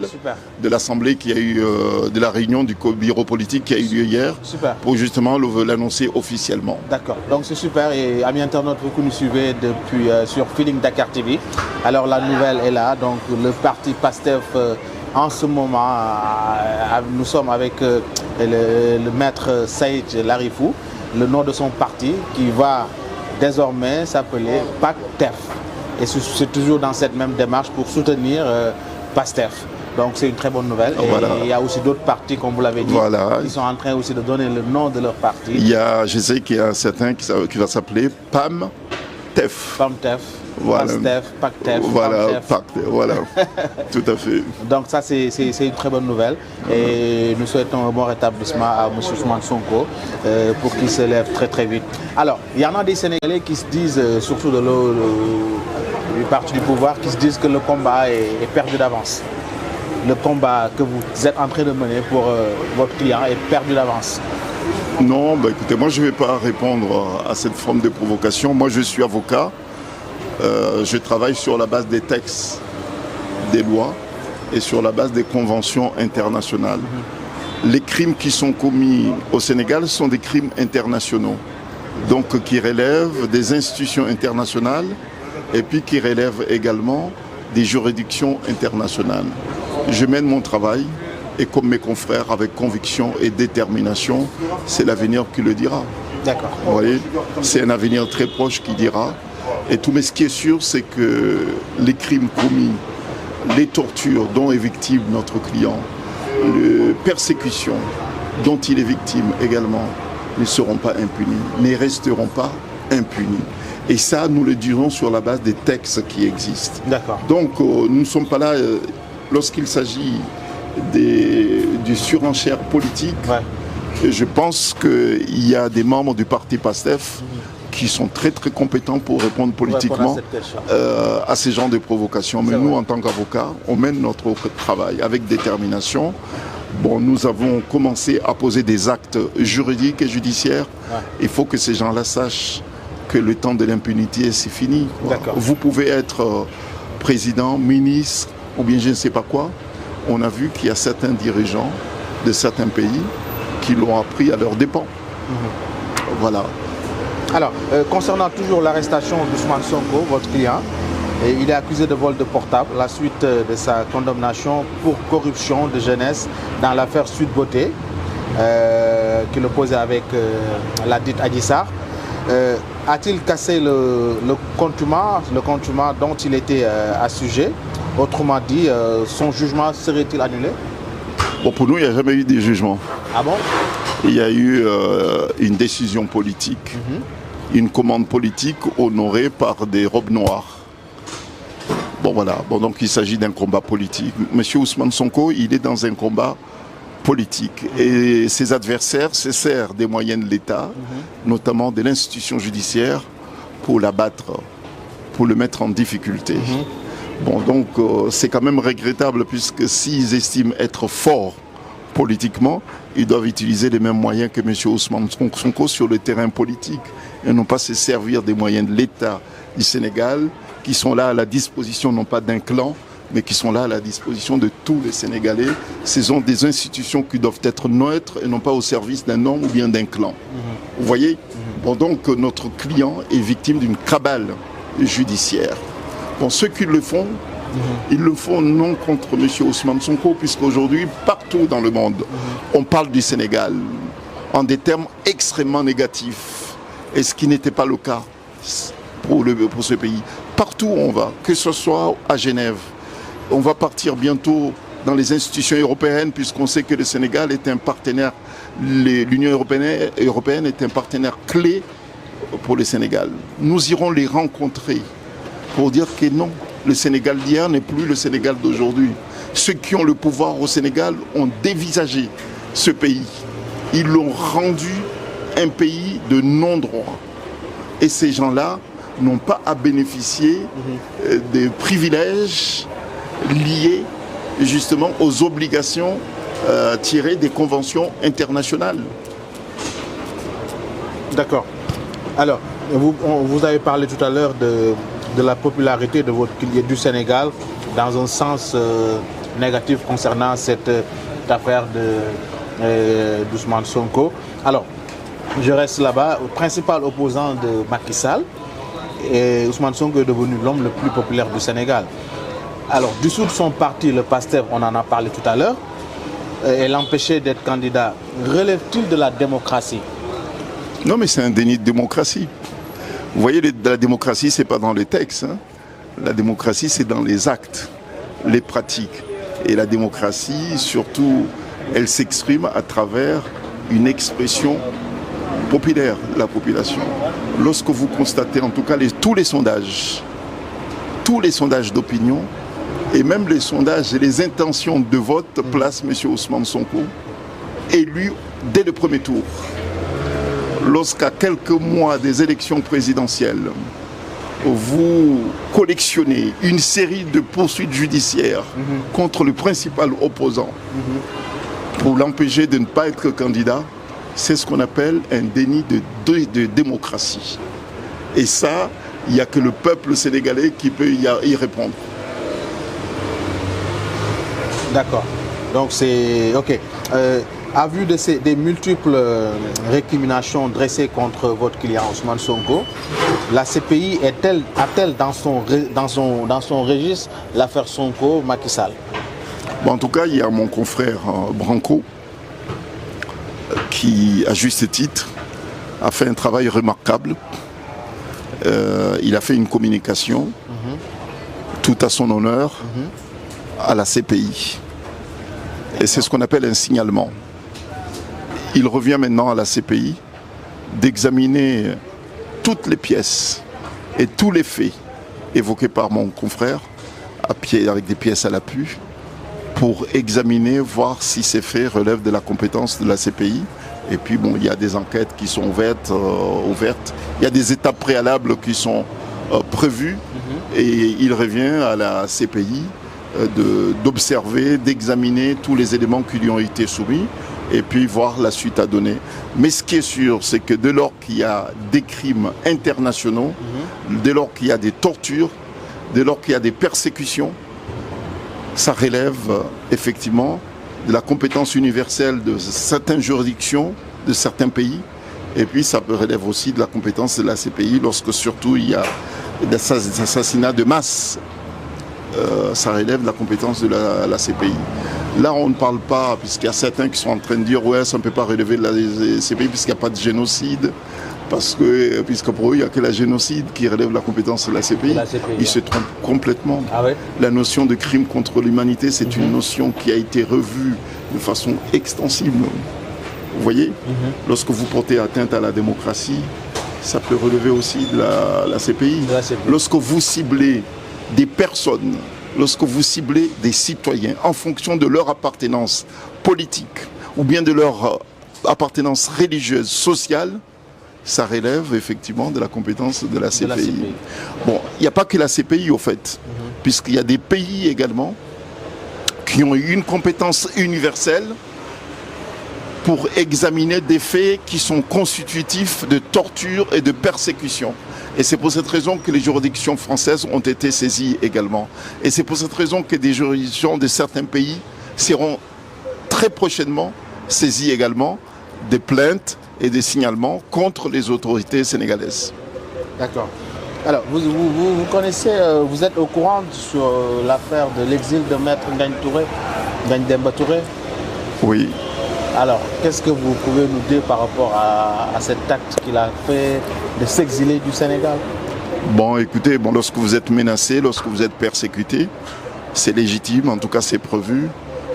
Super. De l'Assemblée qui a eu, de la réunion du bureau politique qui a eu lieu hier. Super. Pour justement l'annoncer officiellement. D'accord, donc c'est super et amis internautes, vous nous suivez depuis sur Feeling Dakar TV. Alors la nouvelle est là, donc le parti PASTEF en ce moment, nous sommes avec le maître Saïd Larifou, le nom de son parti qui va désormais s'appeler PACTEF. Et c'est toujours dans cette même démarche pour soutenir PASTEF. Donc c'est une très bonne nouvelle. Et voilà. Il y a aussi d'autres partis, comme vous l'avez dit, voilà. qui sont en train aussi de donner le nom de leur parti. Je sais qu'il y a un certain qui va s'appeler PAMTEF. PAMTEF, voilà. PASTEF, PACTEF. Voilà, PACTEF, voilà. Tout à fait. Donc ça c'est une très bonne nouvelle. Et nous souhaitons un bon rétablissement à M. Ousmane Sonko pour qu'il se lève très très vite. Alors, il y en a des Sénégalais qui se disent, surtout du parti du pouvoir, qui se disent que le combat est perdu d'avance. Le combat que vous êtes en train de mener pour votre client est perdu d'avance. Non, écoutez, moi je ne vais pas répondre à cette forme de provocation. Moi je suis avocat, je travaille sur la base des textes, des lois et sur la base des conventions internationales. Les crimes qui sont commis au Sénégal sont des crimes internationaux, donc qui relèvent des institutions internationales et puis qui relèvent également des juridictions internationales. Je mène mon travail et comme mes confrères, avec conviction et détermination, c'est l'avenir qui le dira. D'accord. Vous voyez, c'est un avenir très proche qui dira. Et tout, mais ce qui est sûr, c'est que les crimes commis, les tortures dont est victime notre client, les persécutions dont il est victime également, ne seront pas impunis, ne resteront pas impunis. Et ça, nous le dirons sur la base des textes qui existent. D'accord. Donc, nous ne sommes pas là lorsqu'il s'agit du surenchère politique. Ouais. Je pense qu'il y a des membres du parti PASTEF qui sont très très compétents pour répondre politiquement à ces genres de provocations. Mais nous, en tant qu'avocats, on mène notre travail avec détermination. Bon, nous avons commencé à poser des actes juridiques et judiciaires. Ouais. Il faut que ces gens-là sachent que le temps de l'impunité, c'est fini. Vous pouvez être président, ministre, ou bien je ne sais pas quoi. On a vu qu'il y a certains dirigeants de certains pays qui l'ont appris à leurs dépens. Voilà. Alors, concernant toujours l'arrestation d'Ousmane Sonko, votre client, il est accusé de vol de portable à la suite de sa condamnation pour corruption de jeunesse dans l'affaire Sud Beauté, qu'il opposait avec la dite Adji Sarr. A-t-il cassé le contumace dont il était assujet? Autrement dit, son jugement serait-il annulé? Bon, pour nous, il n'y a jamais eu de jugement. Ah bon? Il y a eu une décision politique, une commande politique honorée par des robes noires. Bon, voilà. Bon, donc il s'agit d'un combat politique. Monsieur Ousmane Sonko, il est dans un combat politique. Et ses adversaires se servent des moyens de l'État, notamment de l'institution judiciaire, pour l'abattre, pour le mettre en difficulté. Bon, donc c'est quand même regrettable puisque s'ils estiment être forts politiquement, ils doivent utiliser les mêmes moyens que M. Ousmane Sonko sur le terrain politique et non pas se servir des moyens de l'État du Sénégal qui sont là à la disposition non pas d'un clan, mais qui sont là à la disposition de tous les Sénégalais. Ce sont des institutions qui doivent être neutres et non pas au service d'un homme ou bien d'un clan. Vous voyez? Bon, donc notre client est victime d'une cabale judiciaire. Bon, ceux qui le font, ils le font non contre M. Ousmane Sonko, puisqu'aujourd'hui, partout dans le monde, on parle du Sénégal en des termes extrêmement négatifs, et ce qui n'était pas le cas pour ce pays. Partout où on va, que ce soit à Genève, on va partir bientôt dans les institutions européennes, puisqu'on sait que le Sénégal est un partenaire, l'Union européenne est un partenaire clé pour le Sénégal. Nous irons les rencontrer pour dire que non, le Sénégal d'hier n'est plus le Sénégal d'aujourd'hui. Ceux qui ont le pouvoir au Sénégal ont dévisagé ce pays. Ils l'ont rendu un pays de non-droit. Et ces gens-là n'ont pas à bénéficier des privilèges liés justement aux obligations tirées des conventions internationales. D'accord. Alors, vous avez parlé tout à l'heure de la popularité de votre client du Sénégal dans un sens négatifs concernant cette affaire d'Ousmane Sonko. Alors, je reste là-bas, principal opposant de Macky Sall, et Ousmane Sonko est devenu l'homme le plus populaire du Sénégal. Alors, dissoudre son parti, le PASTEF, on en a parlé tout à l'heure, et l'empêcher d'être candidat, relève-t-il de la démocratie? Non, mais c'est un déni de démocratie. Vous voyez, la démocratie, ce n'est pas dans les textes. Hein. La démocratie, c'est dans les actes, les pratiques. Et la démocratie, surtout, elle s'exprime à travers une expression populaire de la population. Lorsque vous constatez, en tout cas, tous les sondages d'opinion, et même les sondages et les intentions de vote placent M. Ousmane Sonko élu dès le premier tour. Lorsqu'à quelques mois des élections présidentielles, vous collectionnez une série de poursuites judiciaires contre le principal opposant pour l'empêcher de ne pas être candidat, c'est ce qu'on appelle un déni de démocratie. Et ça, il n'y a que le peuple sénégalais qui peut y répondre. D'accord. Donc c'est... OK. À vue des multiples récriminations dressées contre votre client Ousmane Sonko, la CPI a-t-elle dans son registre l'affaire Sonko-Macky Sall? Bon, en tout cas, il y a mon confrère Branco qui, à juste titre, a fait un travail remarquable. Il a fait une communication tout à son honneur à la CPI. Et c'est ce qu'on appelle un signalement. Il revient maintenant à la CPI d'examiner toutes les pièces et tous les faits évoqués par mon confrère, avec des pièces à l'appui, pour examiner, voir si ces faits relèvent de la compétence de la CPI. Et puis bon, il y a des enquêtes qui sont ouvertes. Il y a des étapes préalables qui sont prévues. Et il revient à la CPI d'observer, d'examiner tous les éléments qui lui ont été soumis et puis voir la suite à donner. Mais ce qui est sûr, c'est que dès lors qu'il y a des crimes internationaux, dès lors qu'il y a des tortures, dès lors qu'il y a des persécutions, ça relève effectivement de la compétence universelle de certaines juridictions, de certains pays, et puis ça relève aussi de la compétence de la CPI lorsque surtout il y a des assassinats de masse. Ça relève de la compétence de la CPI. Là, on ne parle pas, puisqu'il y a certains qui sont en train de dire « ouais, ça ne peut pas relever de la CPI puisqu'il n'y a pas de génocide ». Puisque pour eux, il n'y a que la génocide qui relève la compétence de la CPI. Ils se trompent complètement. Ah ouais? La notion de crime contre l'humanité, c'est une notion qui a été revue de façon extensive. Vous voyez, lorsque vous portez atteinte à la démocratie, ça peut relever aussi de la CPI. Lorsque vous ciblez des personnes, lorsque vous ciblez des citoyens en fonction de leur appartenance politique ou bien de leur appartenance religieuse, sociale, ça relève effectivement de la compétence de la CPI. Bon, il n'y a pas que la CPI au fait, puisqu'il y a des pays également qui ont eu une compétence universelle pour examiner des faits qui sont constitutifs de torture et de persécution. Et c'est pour cette raison que les juridictions françaises ont été saisies également. Et c'est pour cette raison que des juridictions de certains pays seront très prochainement saisies également des plaintes et des signalements contre les autorités sénégalaises. D'accord. Alors, vous connaissez, vous êtes au courant sur l'affaire de l'exil de Maître Ngagne Demba Touré? Oui. Alors, qu'est-ce que vous pouvez nous dire par rapport à cet acte qu'il a fait de s'exiler du Sénégal? Bon, écoutez, lorsque vous êtes menacé, lorsque vous êtes persécuté, c'est légitime, en tout cas c'est prévu